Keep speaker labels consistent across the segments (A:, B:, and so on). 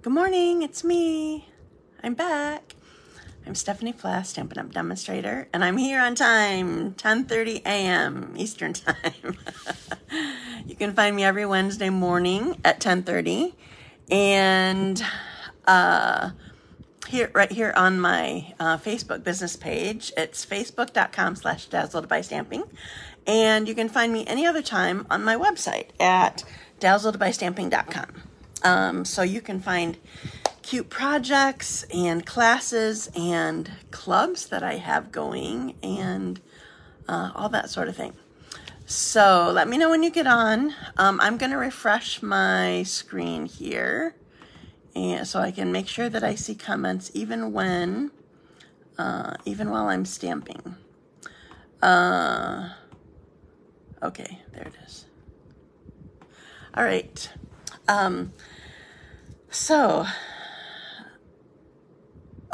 A: Good morning, it's me. I'm back. I'm Stephanie Flath, Stampin' Up! Demonstrator, and I'm here on time, 10:30 a.m. Eastern Time. You can find me every Wednesday morning at 10:30, and right here on my Facebook business page. It's facebook.com/dazzled by stamping, and you can find me any other time on my website at dazzledbystamping.com. So you can find cute projects and classes and clubs that I have going and all that sort of thing. So let me know when you get on. I'm going to refresh my screen here, and so I can make sure that I see comments even while I'm stamping. Okay, there it is. All right.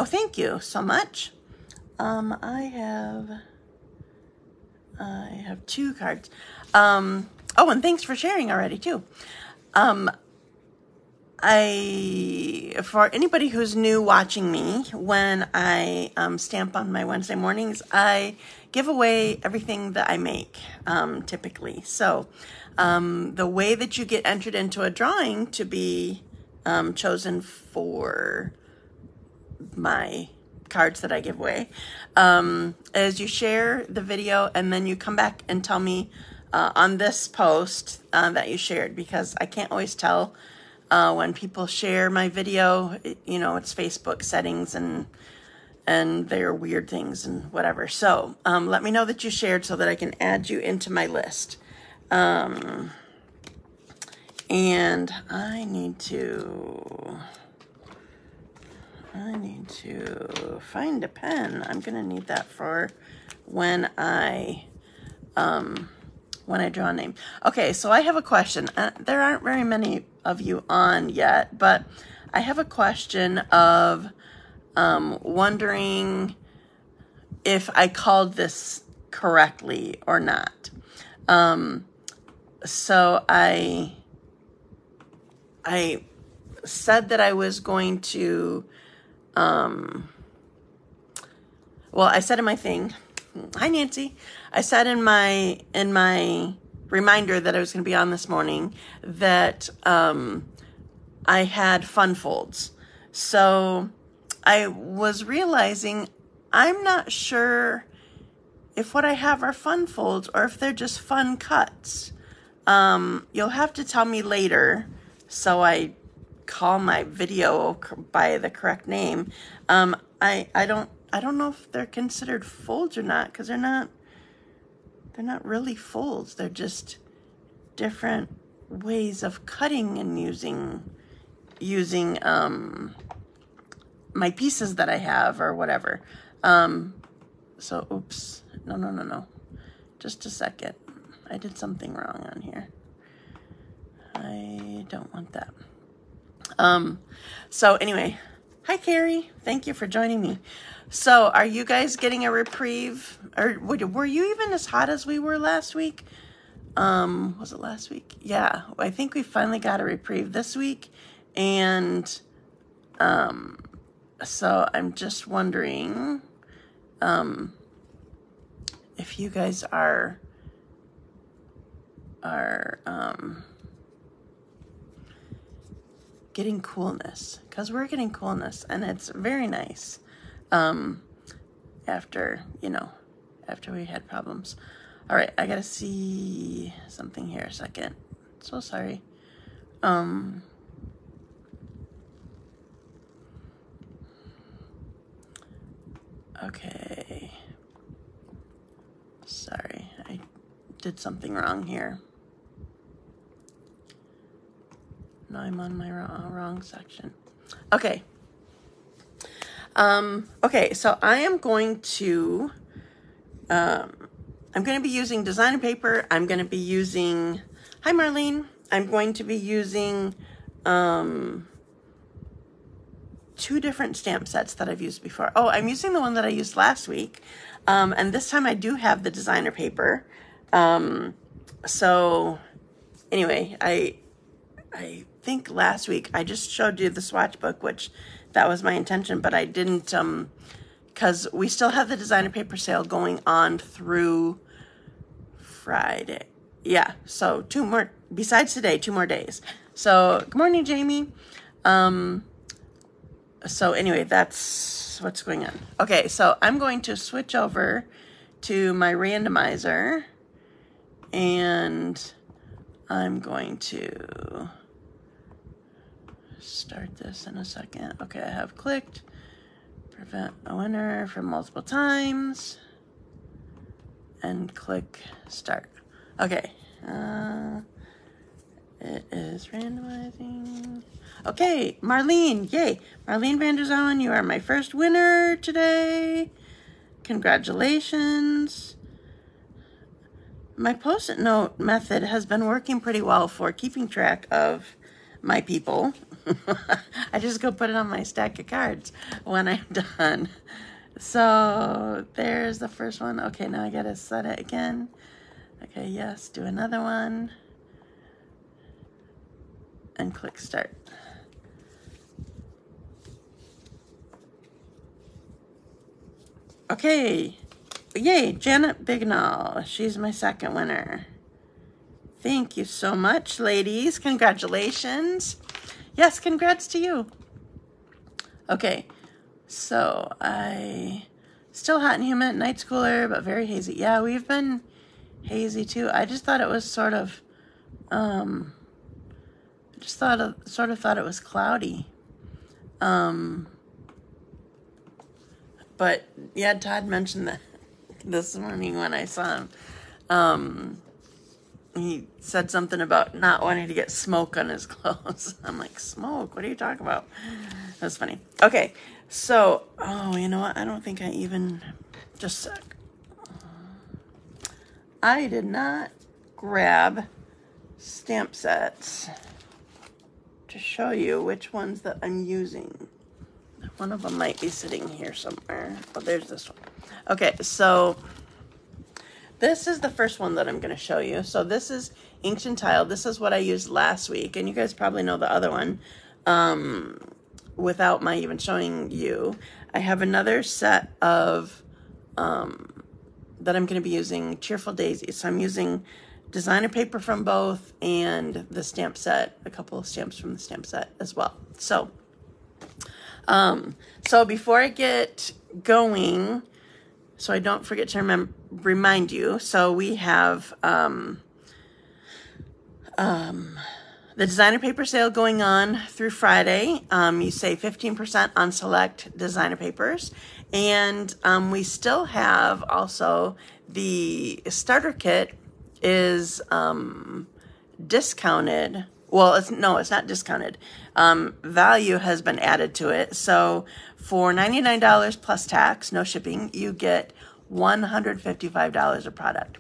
A: Oh, thank you so much. I have two cards. Oh, and thanks for sharing already too. For anybody who's new watching me, when I stamp on my Wednesday mornings, I give away everything that I make, typically. So the way that you get entered into a drawing to be chosen for my cards that I give away is you share the video and then you come back and tell me on this post that you shared, because I can't always tell when people share my video. It's Facebook settings and they're weird things and whatever. So let me know that you shared so that I can add you into my list. And I need to find a pen. I'm gonna need that for when I draw a name. Okay, so I have a question. There aren't very many of you on yet, but I have a question of wondering if I called this correctly or not. So I said that I was going to, I said in my thing, hi Nancy, I said in my reminder that I was going to be on this morning that I had fun folds. So I was realizing I'm not sure if what I have are fun folds or if they're just fun cuts. You'll have to tell me later so I call my video by the correct name. I don't know if they're considered folds or not, because they're not really folds. They're just different ways of cutting and using my pieces that I have or whatever. So oops, no, just a second, I did something wrong on here. I don't want that. So anyway, hi Carrie, thank you for joining me. So are you guys getting a reprieve, or were you even as hot as we were last week? Was it last week? Yeah, I think we finally got a reprieve this week, and so I'm just wondering if you guys are getting coolness, because we're getting coolness, and it's very nice after we had problems. All right, I gotta see something here a second. So sorry. Okay, sorry, I did something wrong here. No, I'm on my wrong section. Okay. Okay, so I am going to, I'm going to be using designer paper. I'm going to be using, hi Marlene. I'm going to be using, 2 different stamp sets that I've used before. Oh, I'm using the one that I used last week. And this time I do have the designer paper. So anyway, I think last week I just showed you the swatch book, which that was my intention, but I didn't, because we still have the designer paper sale going on through Friday. Yeah, so 2 more, besides today, 2 more days. So, good morning, Jamie. So anyway, that's what's going on. Okay, so I'm going to switch over to my randomizer, and I'm going to start this in a second. Okay, I have clicked prevent a winner from multiple times and click start. Okay, it is randomizing. Okay, Marlene, yay. Marlene VanderZouwen, you are my first winner today. Congratulations. My post-it note method has been working pretty well for keeping track of my people. I just go put it on my stack of cards when I'm done. So there's the first one. Okay, now I gotta set it again. Okay, yes, do another one. And click start. Okay, yay, Janet Bignall. She's my second winner. Thank you so much, ladies. Congratulations. Yes, congrats to you. Okay, so still hot and humid, night's cooler, but very hazy. Yeah, we've been hazy too. I just thought it was sort of thought it was cloudy. But yeah, Todd mentioned that this morning when I saw him. He said something about not wanting to get smoke on his clothes. I'm like, smoke? What are you talking about? That's funny. Okay, so, oh, you know what? I don't think I even, just a sec. I did not grab stamp sets to show you which ones that I'm using. One of them might be sitting here somewhere. Oh, there's this one. Okay, so this is the first one that I'm going to show you. So this is Inked and Tiled. This is what I used last week, and you guys probably know the other one without my even showing you. I have another set of that I'm going to be using, Cheerful Daisies. So I'm using designer paper from both and the stamp set, a couple of stamps from the stamp set as well. So so before I get going, so I don't forget to remind you, so we have the designer paper sale going on through Friday. You save 15% on select designer papers. And we still have also the starter kit is discounted. Well, it's not discounted. Value has been added to it. So for $99 plus tax, no shipping, you get $155 a product.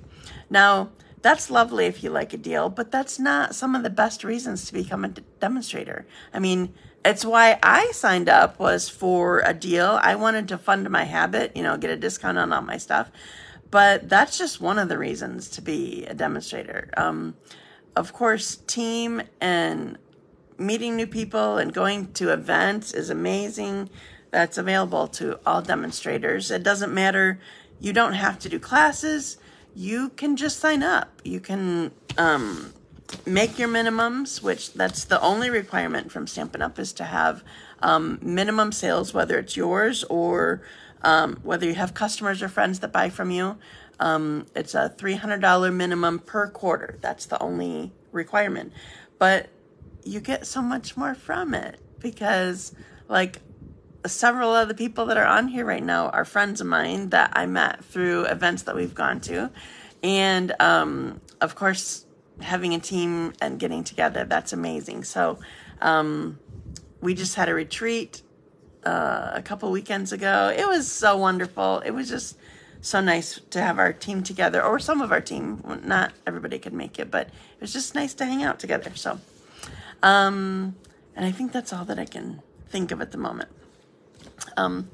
A: Now, that's lovely if you like a deal, but that's not some of the best reasons to become a demonstrator. I mean, it's why I signed up, was for a deal. I wanted to fund my habit, get a discount on all my stuff. But that's just one of the reasons to be a demonstrator. Of course, team and meeting new people and going to events is amazing. That's available to all demonstrators. It doesn't matter. You don't have to do classes. You can just sign up. You can make your minimums, which that's the only requirement from Stampin' Up! Is to have minimum sales, whether it's yours or whether you have customers or friends that buy from you. It's a $300 minimum per quarter. That's the only requirement. But you get so much more from it because, like, several of the people that are on here right now are friends of mine that I met through events that we've gone to. And, of course, having a team and getting together, that's amazing. So we just had a retreat a couple weekends ago. It was so wonderful. It was just so nice to have our team together, or some of our team. Not everybody could make it, but it was just nice to hang out together. So, and I think that's all that I can think of at the moment.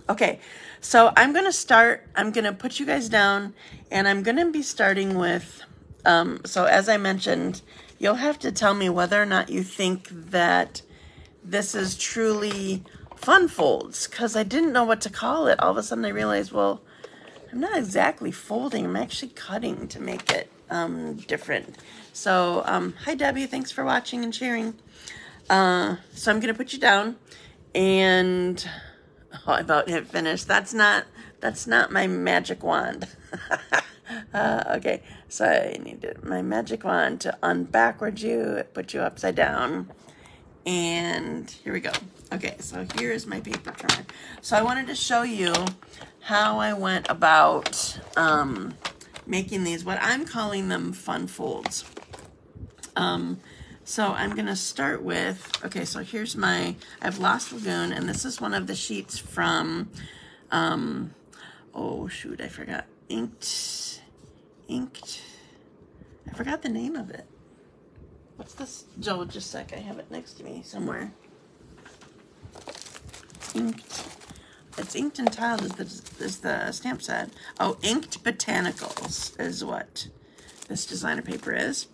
A: Okay, so I'm going to start. I'm going to put you guys down, and I'm going to be starting with, so as I mentioned you'll have to tell me whether or not you think that this is truly Fun Folds, because I didn't know what to call it. All of a sudden I realized, well, I'm not exactly folding, I'm actually cutting to make it different. So, hi Debbie, thanks for watching and sharing. So I'm going to put you down, and I about hit finish. That's not my magic wand. Okay, so I need my magic wand to unbackward you, put you upside down, and here we go. Okay, so here is my paper trimmer. So I wanted to show you how I went about making these, what I'm calling them Fun Folds. So I'm going to start with, okay, so here's I have Lost Lagoon, and this is one of the sheets from, oh shoot, I forgot, Inked, I forgot the name of it. What's this? Joe, just a sec, I have it next to me somewhere. Inked. It's Inked and Tiled is the stamp set. Oh, Inked Botanicals is what this designer paper is.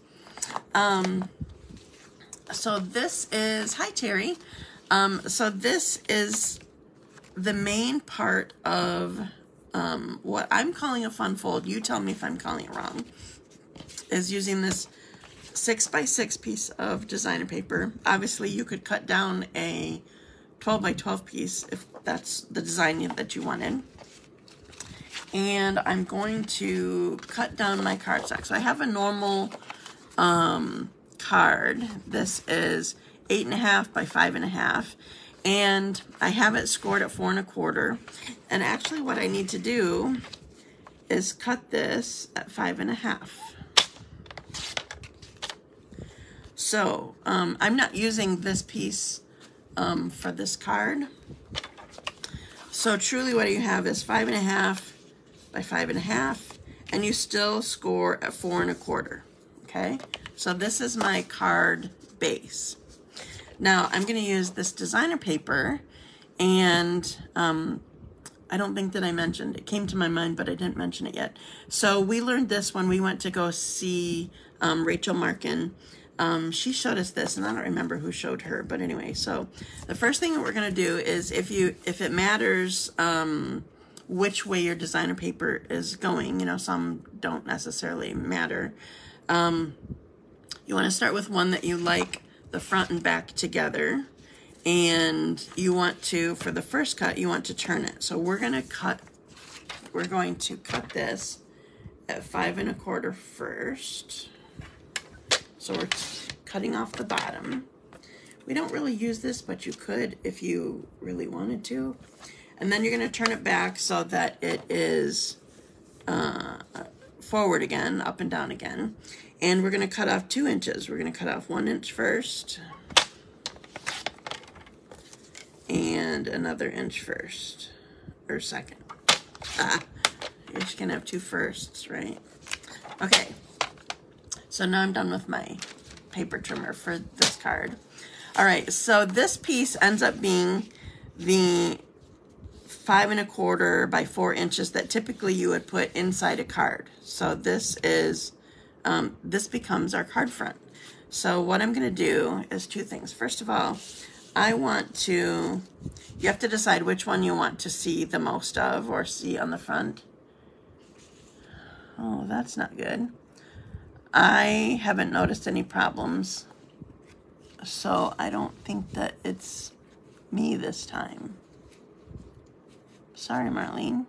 A: So this is, hi Terry. So this is the main part of what I'm calling a fun fold. You tell me if I'm calling it wrong. Is using this 6x6 piece of designer paper. Obviously you could cut down a 12x12 piece if that's the design that you wanted. And I'm going to cut down my cardstock. So I have a normal card. This is 8.5 by 5.5, and I have it scored at 4 1/4. And actually what I need to do is cut this at 5.5. So I'm not using this piece for this card. So truly what you have is 5.5 by 5.5, and you still score at 4 1/4. Okay, so this is my card base. Now I'm going to use this designer paper, and I don't think that I mentioned, it came to my mind, but I didn't mention it yet. So we learned this when we went to go see Rachel Markin. She showed us this, and I don't remember who showed her, but anyway, so the first thing that we're going to do is if it matters which way your designer paper is going, you know, some don't necessarily matter. You want to start with one that you like the front and back together, and you want to, for the first cut, you want to turn it. So we're going to cut this at 5 1/4 first. So we're cutting off the bottom. We don't really use this, but you could if you really wanted to. And then you're going to turn it back so that it is forward again, up and down again. And we're going to cut off 2 inches. We're going to cut off 1 inch first, and another inch first, or second. You're just going to have 2 firsts, right? Okay. So now I'm done with my paper trimmer for this card. All right, so this piece ends up being the 5 1/4 by 4 inches that typically you would put inside a card. So this is, this becomes our card front. So what I'm gonna do is 2 things. First of all, you have to decide which one you want to see the most of or see on the front. Oh, that's not good. I haven't noticed any problems, so I don't think that it's me this time. Sorry, Marlene.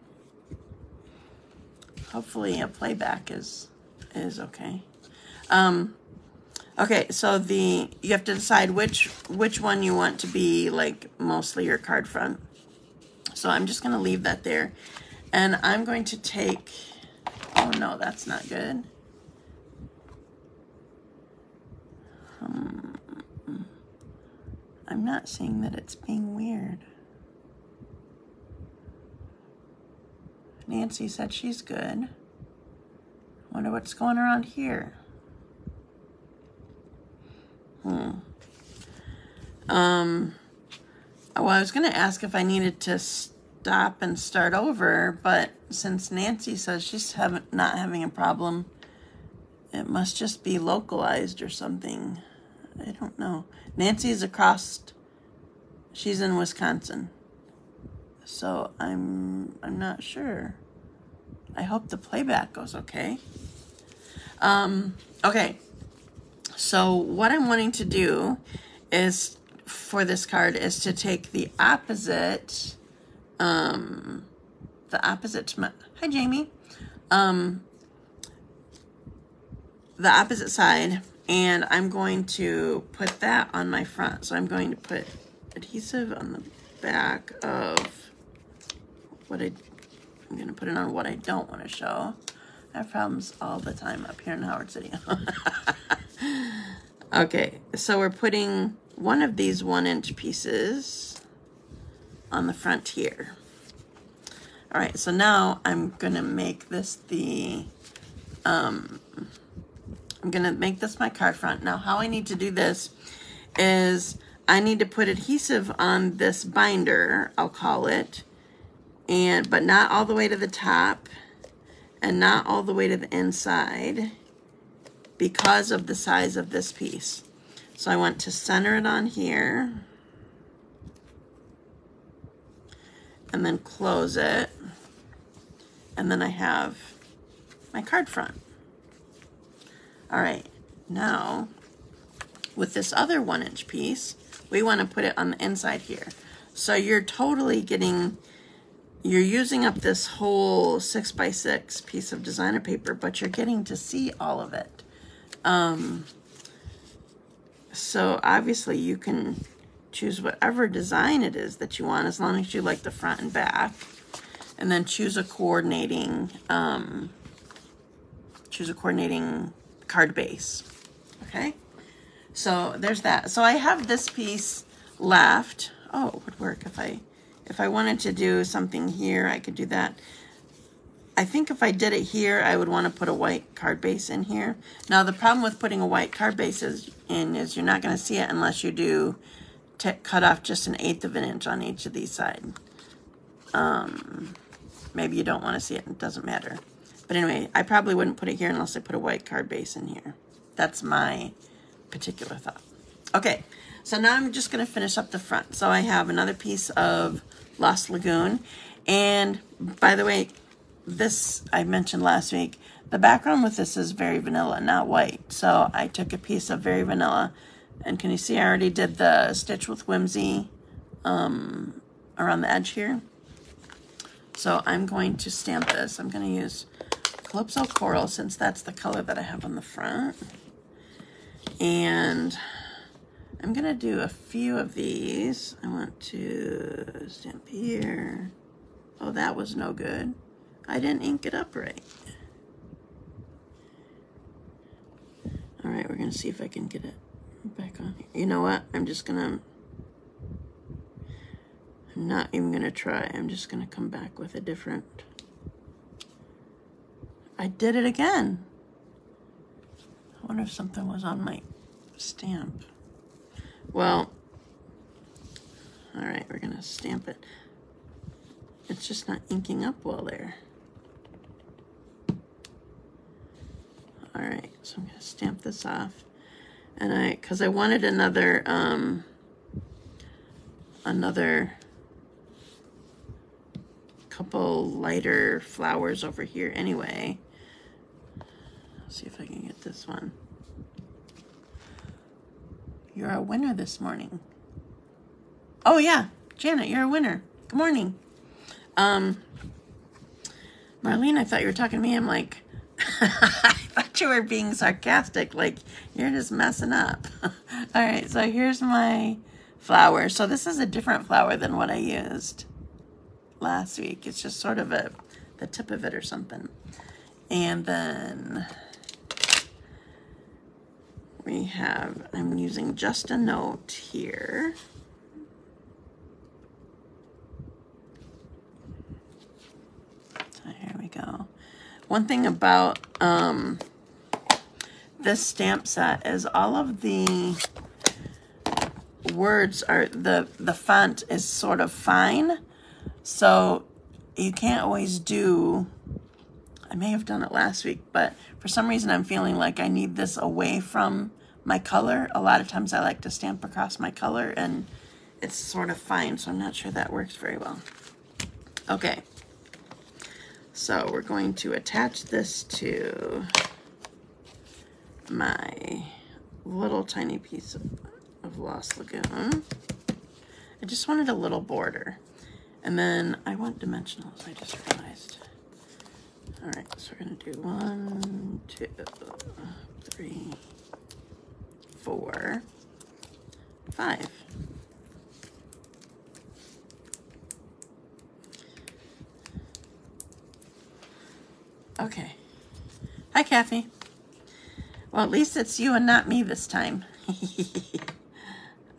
A: Hopefully a playback is okay. Okay, so you have to decide which one you want to be like mostly your card front. So I'm just going to leave that there, and I'm going to take, oh no, that's not good. I'm not seeing that it's being weird. Nancy said she's good. Wonder what's going around here. Well, I was going to ask if I needed to stop and start over, but since Nancy says she's not having a problem, It must just be localized or something. I don't know. Nancy's across, she's in Wisconsin. So I'm not sure. I hope the playback goes okay. Okay. So what I'm wanting to do is, for this card, is to take the opposite to my, hi Jamie, the opposite side, and I'm going to put that on my front. So I'm going to put adhesive on the back of what I'm going to put it on what I don't want to show. I have problems all the time up here in Howard City. Okay, so we're putting one of these 1-inch pieces on the front here. All right, so now I'm gonna make this the, I'm gonna make this my card front. Now how I need to do this is I need to put adhesive on this binder, I'll call it, but not all the way to the top and not all the way to the inside because of the size of this piece. So I want to center it on here and then close it, and then I have my card front. All right, now with this other 1-inch piece, we want to put it on the inside here. So you're totally getting, you're using up this whole 6x6 piece of designer paper, but you're getting to see all of it. So obviously you can choose whatever design it is that you want, as long as you like the front and back, and then choose a coordinating card base. Okay, so there's that. So I have this piece left. Oh, it would work if I wanted to do something here, I could do that. I think if I did it here, I would want to put a white card base in here. Now, the problem with putting a white card base is you're not going to see it unless you do cut off just 1/8 of an inch on each of these sides. Maybe you don't want to see it. It doesn't matter. But anyway, I probably wouldn't put it here unless I put a white card base in here. That's my particular thought. Okay, so now I'm just going to finish up the front. So I have another piece of Lost Lagoon. And by the way, this I mentioned last week, the background with this is very vanilla, not white. So I took a piece of very vanilla, and can you see I already did the Stitch with Whimsy around the edge here. So I'm going to stamp this. I'm going to use Calypso Coral since that's the color that I have on the front. And I'm going to do a few of these. I want to stamp here. Oh, that was no good. I didn't ink it up right. All right, we're going to see if I can get it back on here. You know what? I'm not even going to try. I'm just going to come back with a different. I did it again. I wonder if something was on my stamp. Well, all right, we're going to stamp it. It's just not inking up well there. All right, so I'm going to stamp this off. And because I wanted another couple lighter flowers over here anyway. Let's see if I can get this one. You're a winner this morning. Oh yeah, Janet, you're a winner. Good morning. Marlene, I thought you were talking to me. I'm like, I thought you were being sarcastic, like you're just messing up. All right, so here's my flower. So this is a different flower than what I used last week. It's just sort of the tip of it or something. And then I'm using Just a Note here. So here we go. One thing about this stamp set is all of the words are, the font is sort of fine, so you can't always do I may have done it last week, but for some reason I'm feeling like I need this away from my color. A lot of times I like to stamp across my color and it's sort of fine, so I'm not sure that works very well. Okay, so we're going to attach this to my little tiny piece of Lost Lagoon. I just wanted a little border. And then I want dimensionals, I just realized. All right, so we're gonna do 1, 2, 3, 4, 5. Okay. Hi, Kathy. Well, at least it's you and not me this time.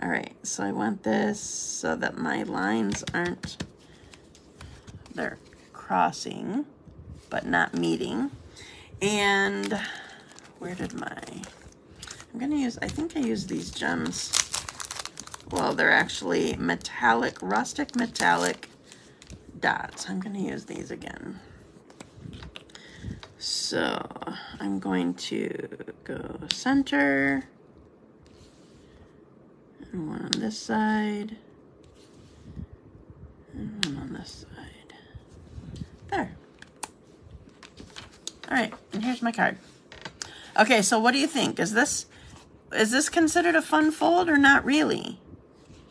A: All right, so I want this so that my lines aren't, they're crossing, but not meeting. And where did my, I'm gonna use, I think I used these gems. Well, they're actually metallic, rustic metallic dots. I'm gonna use these again. So I'm going to go center, and one on this side, and one on this side. There. All right, and here's my card. Okay, so what do you think? Is this considered a fun fold or not really?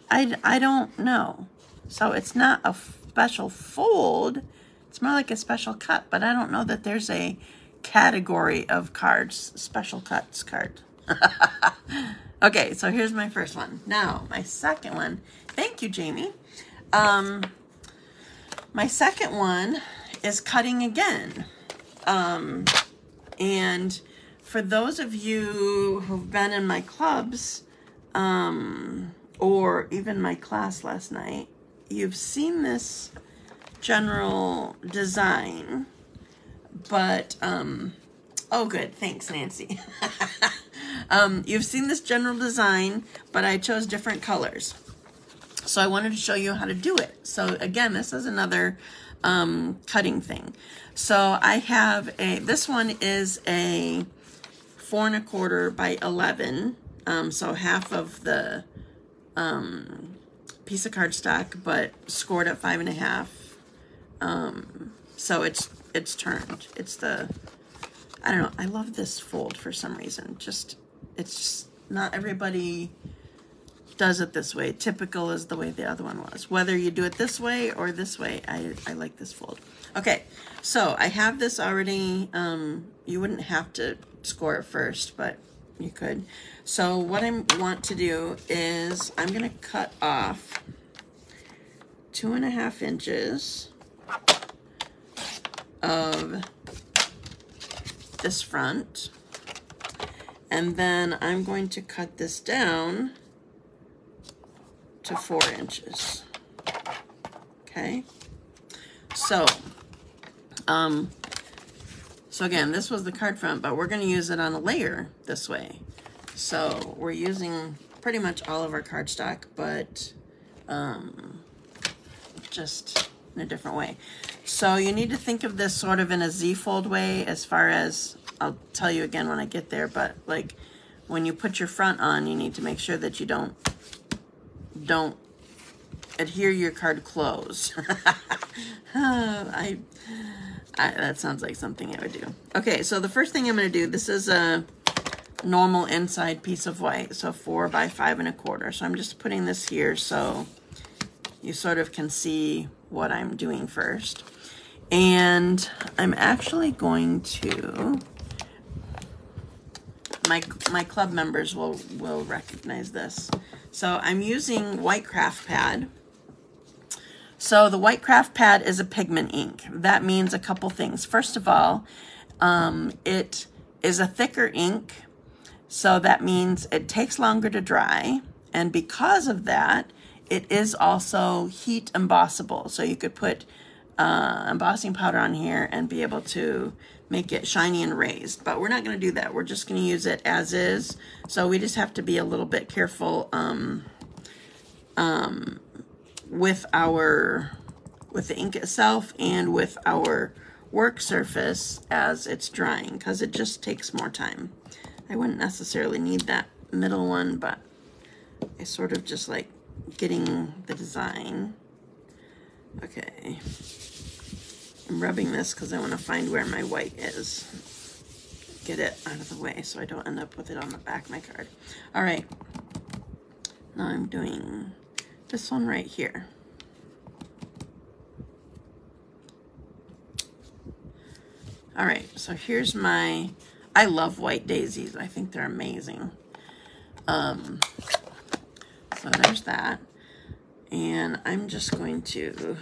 A: I don't know. So it's not a special fold. It's more like a special cut, but I don't know that there's a category of cards, special cuts card. Okay, so here's my first one. Now, my second one, thank you, Jamie. My second one is cutting again. And for those of you who've been in my clubs, or even my class last night, you've seen this general design, but oh good, thanks Nancy. You've seen this general design, but I chose different colors, so I wanted to show you how to do it. So again, this is another cutting thing. So I have this one is a 4 1/4 by 11, so half of the piece of cardstock, but scored at 5 1/2. So it's turned. It's the, I don't know, I love this fold for some reason. It's just not everybody does it this way. Typical is the way the other one was. Whether you do it this way or this way, I like this fold. Okay, so I have this already. You wouldn't have to score it first, but you could. So what I want to do is I'm gonna cut off 2 1/2 inches of this front, and then I'm going to cut this down to 4 inches. Okay, so so again, this was the card front, but we're going to use it on a layer this way. So we're using pretty much all of our cardstock, but just in a different way. So you need to think of this sort of in a Z-fold way, as far as, I'll tell you again when I get there, but like when you put your front on, you need to make sure that you don't adhere your card close. That sounds like something I would do. Okay, so the first thing I'm going to do, this is a normal inside piece of white, so 4 by 5 1/4. So I'm just putting this here so you sort of can see what I'm doing first. And I'm actually going to, my club members will recognize this. So I'm using white craft pad. So the white craft pad is a pigment ink. That means a couple things. First of all, it is a thicker ink, so that means it takes longer to dry. And because of that, it is also heat embossable. So you could put embossing powder on here and be able to make it shiny and raised. But we're not going to do that. We're just going to use it as is. So we just have to be a little bit careful with the ink itself and with our work surface as it's drying, because it just takes more time. I wouldn't necessarily need that middle one, but I sort of just like getting the design. Okay. I'm rubbing this because I want to find where my white is. Get it out of the way so I don't end up with it on the back of my card. All right. Now I'm doing this one right here. All right, so here's my, I love white daisies. I think they're amazing. So there's that. And I'm just going to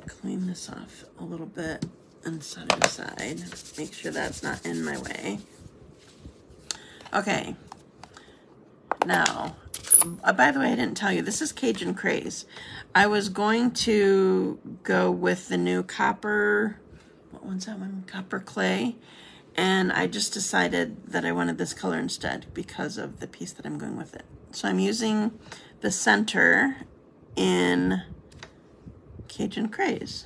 A: clean this off a little bit and set it aside. Make sure that's not in my way. Okay. Now, by the way, I didn't tell you, this is Cajun Craze. I was going to go with the new copper, what one's that one? Copper clay. And I just decided that I wanted this color instead because of the piece that I'm going with it. So I'm using the center in Cajun Craze.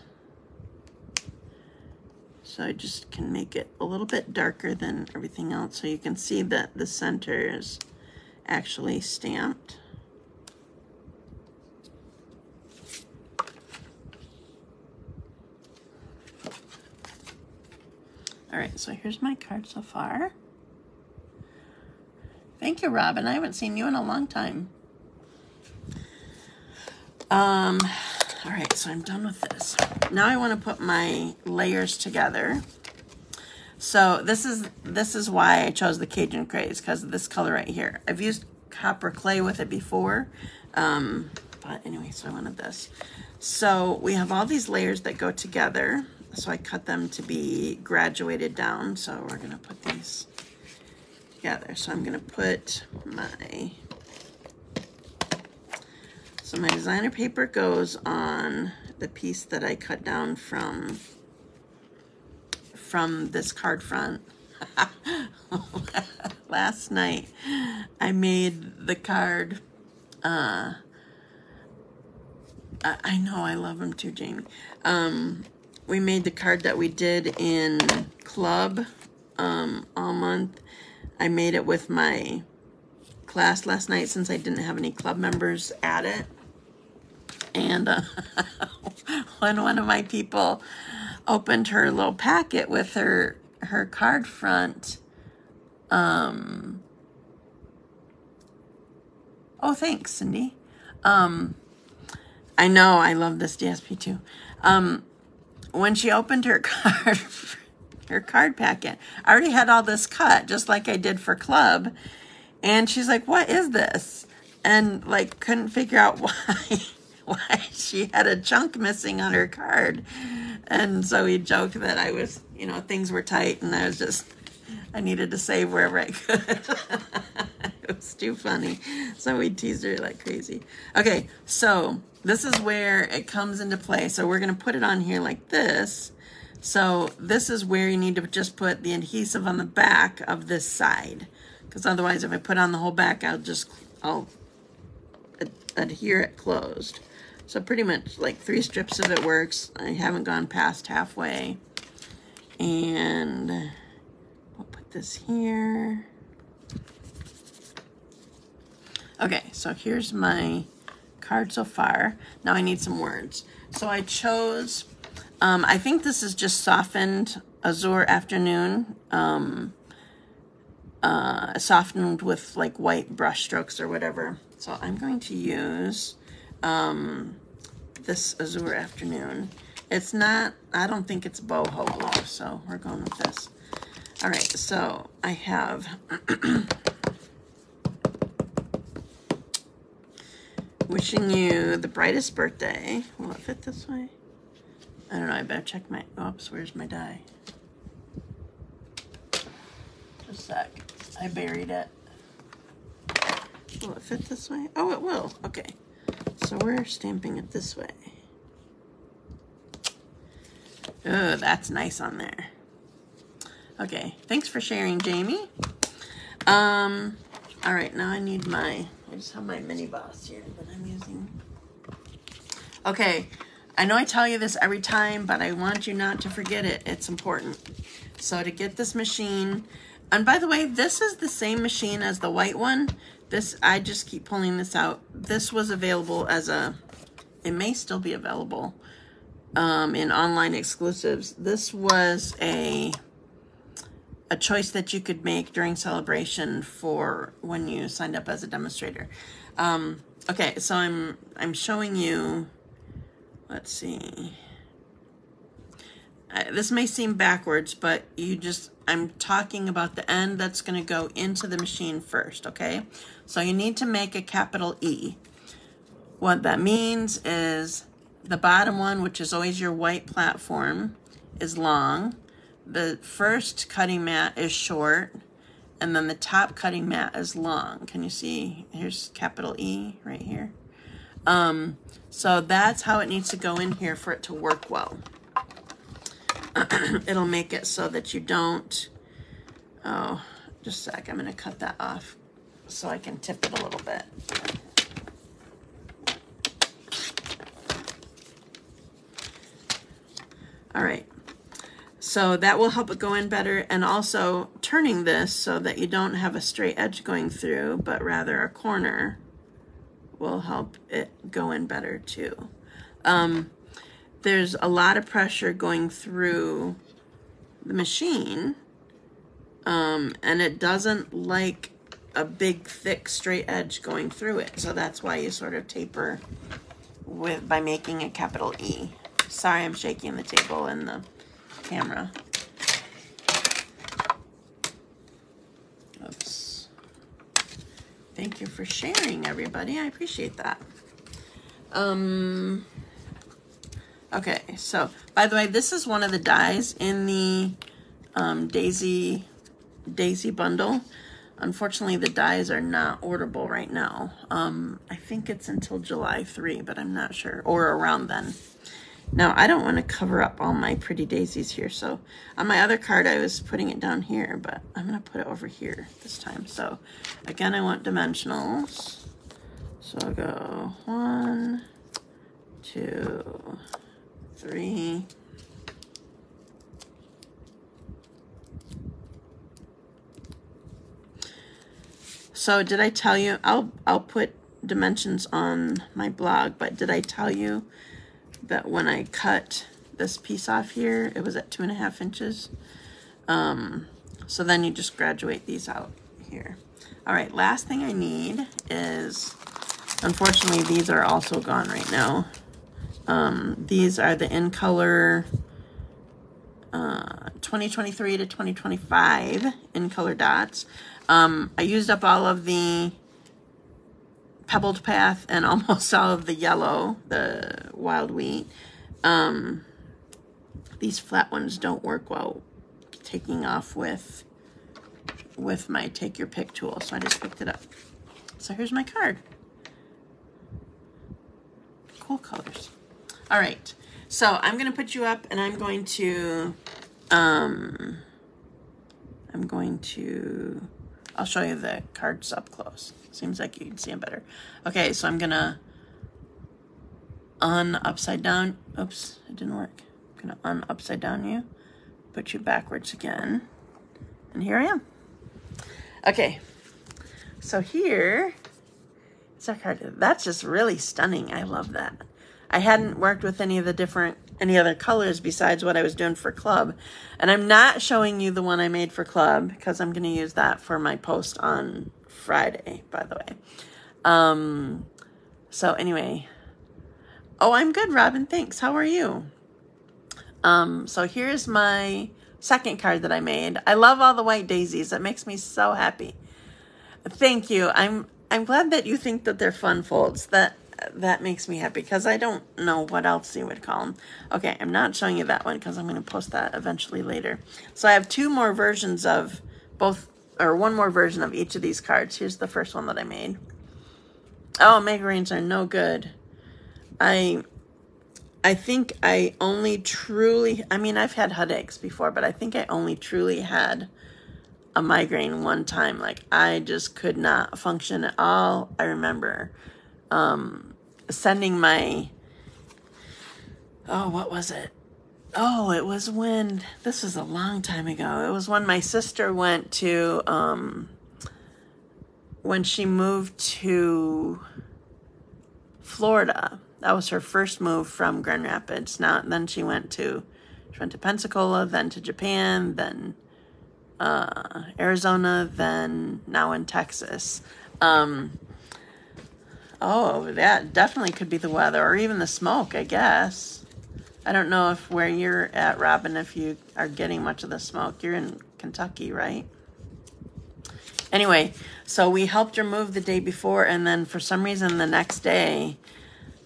A: So I just can make it a little bit darker than everything else so you can see that the center is actually stamped. All right, so here's my card so far. Thank you, Robin. I haven't seen you in a long time. All right, so I'm done with this. Now I want to put my layers together. So this is why I chose the Cajun Craze, because of this color right here. I've used copper clay with it before, but anyway, so I wanted this. So we have all these layers that go together. So I cut them to be graduated down. So we're gonna put these together. So I'm gonna put my, so my designer paper goes on the piece that I cut down from this card front. Last night I made the card. I know, I love them too, Jamie. We made the card that we did in club all month. I made it with my class last night since I didn't have any club members at it. And when one of my people opened her little packet with her card front, oh, thanks, Cindy. I know, I love this DSP too. When she opened her card packet, I already had all this cut, just like I did for club. And she's like, what is this? And like, couldn't figure out why she had a chunk missing on her card. And so we joked that I was, you know, things were tight and I needed to save wherever I could. It was too funny. So we teased her like crazy. Okay, so this is where it comes into play. So we're going to put it on here like this. So this is where you need to just put the adhesive on the back of this side. Because otherwise, if I put on the whole back, I'll adhere it closed. So pretty much like 3 strips of it works. I haven't gone past halfway. And we'll put this here. Okay, so here's my card so far. Now I need some words. So I chose, I think this is just softened Azure Afternoon, softened with like white brush strokes or whatever. So I'm going to use this Azure Afternoon. It's not, I don't think it's boho blue, so we're going with this. All right, so I have wishing you the brightest birthday. Will it fit this way? I don't know, I better check my, oops, where's my die? Just a sec, I buried it. Will it fit this way? Oh, it will, okay. So we're stamping it this way. Oh, that's nice on there. Okay, thanks for sharing, Jamie. All right, now I need I just have my mini boss here that I'm using. Okay, I know I tell you this every time, but I want you not to forget it. It's important. So to get this machine, and by the way, this is the same machine as the white one. This, I just keep pulling this out. This was available as a, it may still be available in online exclusives. This was a choice that you could make during celebration for when you signed up as a demonstrator. Okay, so I'm showing you, let's see. This may seem backwards, but I'm talking about the end that's going to go into the machine first, okay? So you need to make a capital E. What that means is the bottom one, which is always your white platform, is long. The first cutting mat is short, and then the top cutting mat is long. Can you see? Here's capital E right here. So that's how it needs to go in here for it to work well. It'll make it so that you don't, oh, just a sec, I'm gonna cut that off so I can tip it a little bit. All right, so that will help it go in better, and also turning this so that you don't have a straight edge going through, but rather a corner will help it go in better too. There's a lot of pressure going through the machine, and it doesn't like a big, thick, straight edge going through it. So that's why you sort of taper by making a capital E. Sorry, I'm shaking the table and the camera. Oops. Thank you for sharing, everybody. I appreciate that. Okay, so by the way, this is one of the dies in the Daisy bundle. Unfortunately, the dies are not orderable right now. I think it's until July 3, but I'm not sure, or around then. Now, I don't want to cover up all my pretty daisies here, so on my other card, I was putting it down here, but I'm going to put it over here this time. So again, I want dimensionals. So I'll go 1, 2, 3. So did I tell you, I'll put dimensions on my blog, but did I tell you that when I cut this piece off here, it was at 2.5 inches? So then you just graduate these out here. All right, last thing I need is, unfortunately, these are also gone right now. These are the in color 2023 to 2025 in color dots. I used up all of the pebbled path and almost all of the yellow, the wild wheat. These flat ones don't work well taking off with my take your pick tool, so I just picked it up. So here's my card. Cool colors. All right, so I'm gonna put you up, and I'm going to I'll show you the cards up close. Seems like you can see them better. Okay, so I'm gonna upside down. Oops, it didn't work. I'm gonna upside down you, put you backwards again, and here I am. Okay, so here, it's our card. That's just really stunning. I love that. I hadn't worked with any other colors besides what I was doing for club. And I'm not showing you the one I made for club because I'm going to use that for my post on Friday, by the way. So anyway. Oh, I'm good, Robin. Thanks. How are you? So here's my second card that I made. I love all the white daisies. That makes me so happy. Thank you. I'm glad that you think that they're fun folds. That makes me happy because I don't know what else you would call them. Okay, I'm not showing you that one because I'm going to post that eventually later. So I have two more versions of both, or one more version of each of these cards. Here's the first one that I made. Oh, Megarines are no good. I think I only truly, I mean, I've had headaches before, but I think I only truly had a migraine one time. Like, I just could not function at all. I remember sending my oh, what was it? Oh, it was when, this was a long time ago. It was when my sister went to, when she moved to Florida. That was her first move from Grand Rapids. Then she went to Pensacola, then to Japan, then Arizona, then now in Texas. Oh, that definitely could be the weather, or even the smoke, I guess. I don't know if where you're at, Robin, if you are getting much of the smoke. You're in Kentucky, right? Anyway, so we helped her move the day before, and then for some reason the next day,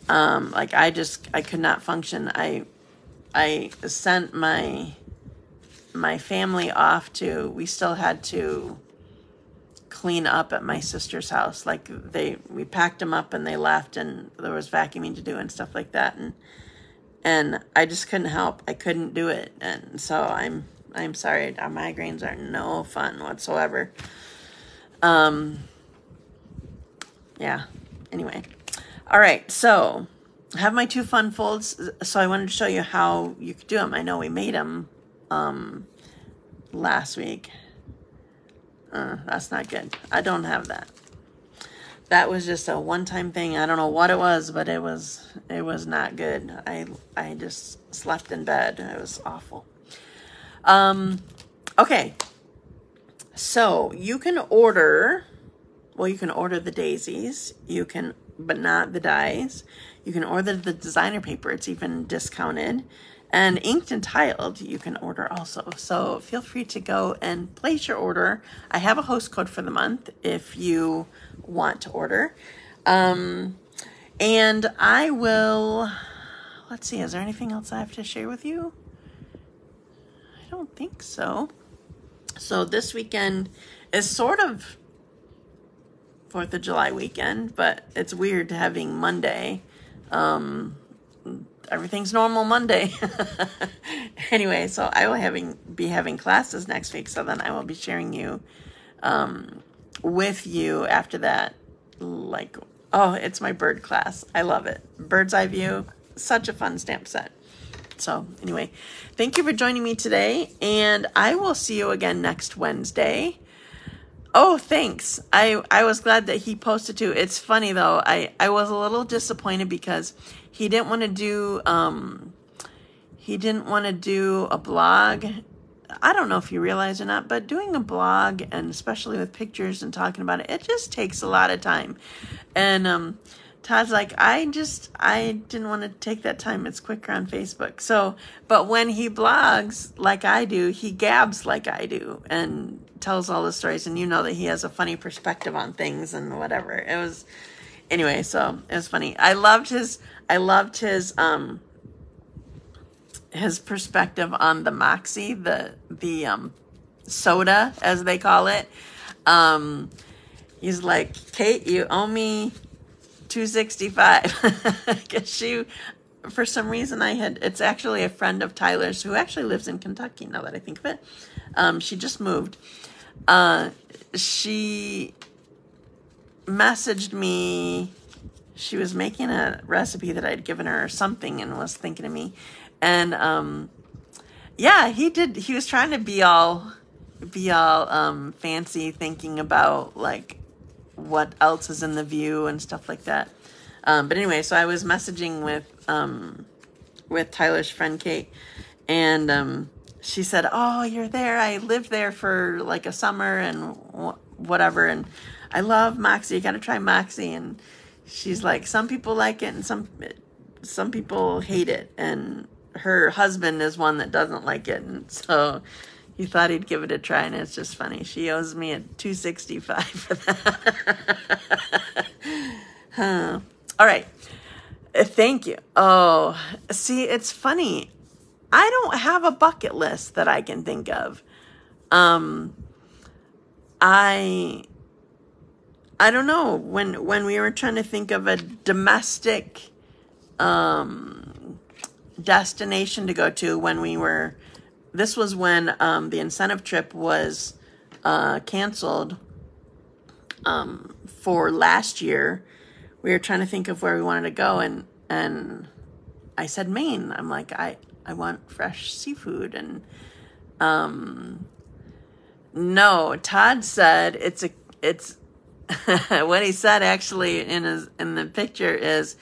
A: like I could not function. I sent my family off we still had to clean up at my sister's house. Like we packed them up and they left, and there was vacuuming to do and stuff like that. And I just couldn't help. I couldn't do it. And so I'm sorry. Our migraines are no fun whatsoever. Yeah. Anyway. All right. So I have my 2 fun folds. So I wanted to show you how you could do them. I know we made them, last week. That's not good. I don't have that. That was just a one-time thing. I don't know what it was, but it was not good. I just slept in bed. It was awful. Okay. So you can order the daisies. But not the dies. You can order the designer paper. It's even discounted. And inked and tiled, you can order also. So feel free to go and place your order. I have a host code for the month if you want to order. And I will, let's see, is there anything else I have to share with you? I don't think so. So this weekend is sort of 4th of July weekend, but it's weird having Monday. Everything's normal Monday. Anyway, so I will be having classes next week, so then I will be sharing you with you after that. Like, oh, it's my bird class. I love it. Bird's eye view, such a fun stamp set. So anyway, thank you for joining me today, and I will see you again next Wednesday. Oh, thanks. I was glad that he posted too. It's funny though. I was a little disappointed because he didn't want to do a blog. I don't know if you realize or not, but doing a blog, and especially with pictures and talking about it, it just takes a lot of time. And Todd's like, I didn't want to take that time. It's quicker on Facebook. So, but when he blogs like I do, he gabs like I do and tells all the stories, and you know that he has a funny perspective on things and whatever. Anyway, so it was funny. I loved his perspective on the Moxie, the soda, as they call it. He's like, Kate, you owe me $265 because for some reason it's actually a friend of Tyler's who actually lives in Kentucky, now that I think of it. She just moved. She messaged me. She was making a recipe that I'd given her or something and was thinking of me. And yeah, he was trying to be all fancy, thinking about like what else is in the view and stuff like that. But anyway, so I was messaging with Tyler's friend Kate, and she said, "Oh, you're there. I lived there for like a summer and whatever, and I love Moxie. You got to try Moxie." And she's like, "Some people like it, and some people hate it." And her husband is one that doesn't like it, and so he thought he'd give it a try, and it's just funny. She owes me a $265 for that. Huh. All right. Thank you. Oh, see, it's funny. I don't have a bucket list that I can think of. I don't know. When we were trying to think of a domestic destination to go to, this was when the incentive trip was canceled for last year. We were trying to think of where we wanted to go, and I said Maine. I'm like, I want fresh seafood. And no, Todd said it's what he said actually in the picture is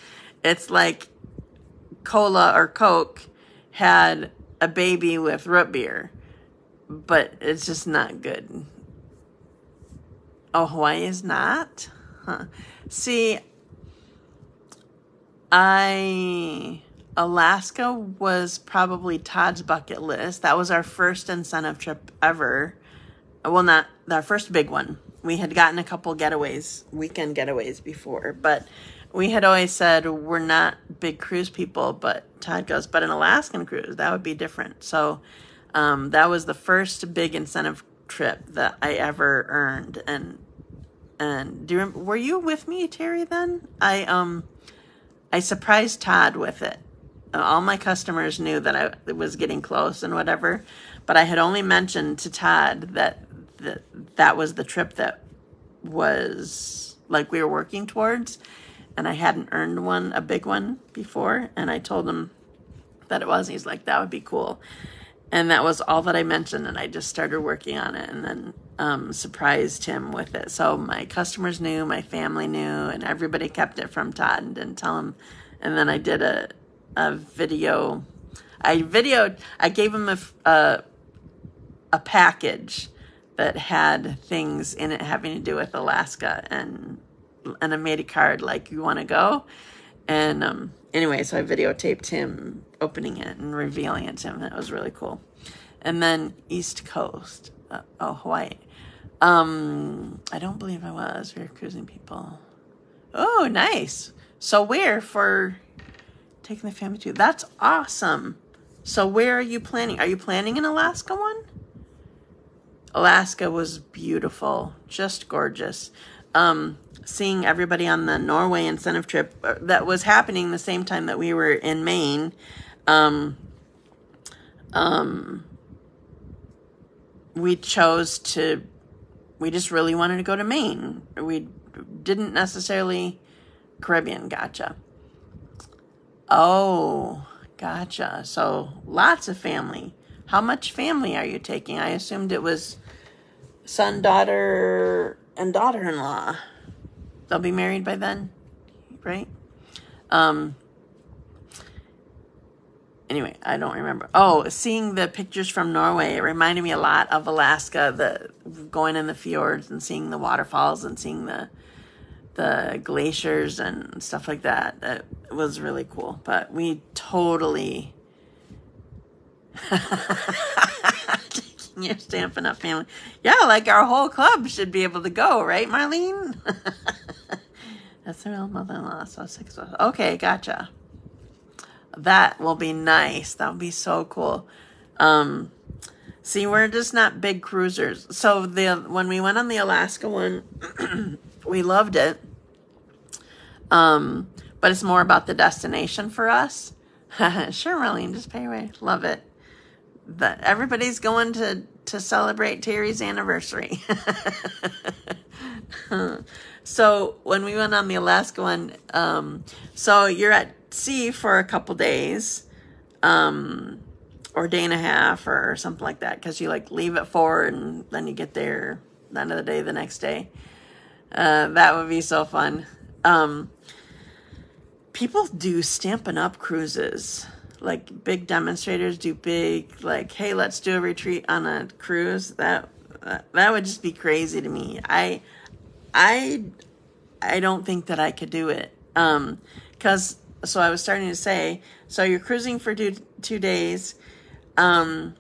A: it's like cola or Coke had a baby with root beer, but it's just not good. Oh, Hawaii is not? Huh. See, Alaska was probably Todd's bucket list. That was our first incentive trip ever. Well, not our first big one. We had gotten a couple getaways, weekend getaways before, but we had always said we're not big cruise people, but Todd goes, but an Alaskan cruise, that would be different. So that was the first big incentive trip that I ever earned. And do you remember, were you with me, Terry, then? I surprised Todd with it. All my customers knew that I was getting close and whatever, but I had only mentioned to Todd that was the trip that was like we were working towards, and I hadn't earned one, a big one before, and I told him that it was, and he's like, that would be cool. And that was all that I mentioned, and I just started working on it, and then surprised him with it. So my customers knew, my family knew, and everybody kept it from Todd and didn't tell him. And then I did a video. I gave him a package that had things in it having to do with Alaska, and I made a card like, you want to go? And anyway, so I videotaped him opening it and revealing it to him. That was really cool. And then East Coast, Hawaii. I don't believe I was. We were cruising people. Oh, nice. So where for taking the family to? That's awesome. So where are you planning? Are you planning an Alaska one? Alaska was beautiful, just gorgeous. Seeing everybody on the Norway incentive trip that was happening the same time that we were in Maine. We just really wanted to go to Maine. We didn't necessarily Caribbean. Gotcha. Oh, gotcha. So lots of family. How much family are you taking? I assumed it was son, daughter, and daughter-in-law. They'll be married by then, right? Anyway, I don't remember. Oh, seeing the pictures from Norway, it reminded me a lot of Alaska, going in the fjords and seeing the waterfalls and seeing the glaciers and stuff like that. That was really cool. But we totally... You're Stampin' Up family. Yeah, like our whole club should be able to go, right, Marlene? That's the real mother-in-law, so 6 of us. Okay, gotcha. That will be nice. That would be so cool. See, we're just not big cruisers. So when we went on the Alaska one, we loved it. But it's more about the destination for us. Sure, Marlene, just pay away. Love it. Everybody's going to celebrate Terry's anniversary. So when we went on the Alaska one, so you're at sea for a couple days, or day and a half or something like that, because you like leave at 4 and then you get there the end of the day the next day. That would be so fun. People do Stampin' Up cruises. Like big demonstrators do big, like, hey, let's do a retreat on a cruise. That would just be crazy to me. I don't think that I could do it. So I was starting to say, so you're cruising for two days. The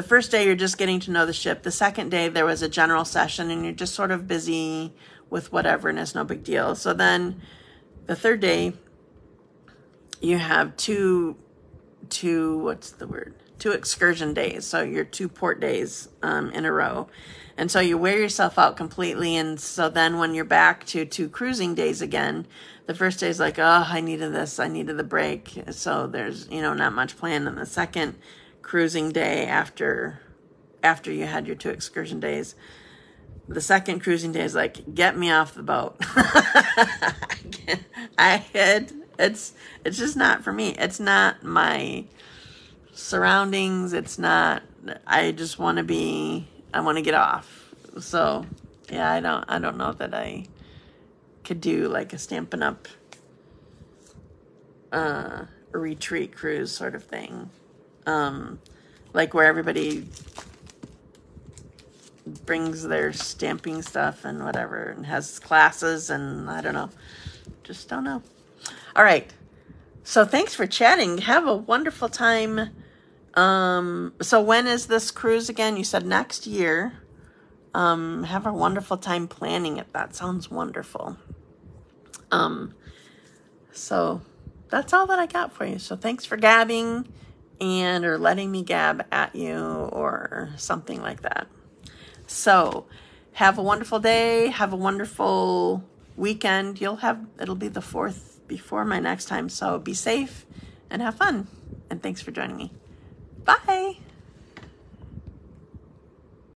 A: first day you're just getting to know the ship. The second day there was a general session and you're just sort of busy with whatever and it's no big deal. So then the third day you have two excursion days. So your 2 port days in a row. And so you wear yourself out completely. And so then when you're back to 2 cruising days again, the first day is like, oh, I needed this. I needed the break. So there's, not much planned. And the second cruising day after you had your 2 excursion days, the second cruising day is like, get me off the boat. I had it's just not for me. It's not my surroundings. It's not, I just want to be, I want to get off. So yeah, I don't know that I could do like a Stampin' Up a retreat cruise sort of thing. Like where everybody brings their stamping stuff and whatever and has classes, and I don't know. Just don't know. All right. So thanks for chatting. Have a wonderful time. So when is this cruise again? You said next year. Have a wonderful time planning it. That sounds wonderful. So that's all that I got for you. So thanks for gabbing or letting me gab at you or something like that. So have a wonderful day. Have a wonderful weekend. It'll be the 4th before my next time. So be safe and have fun. And thanks for joining me. Bye.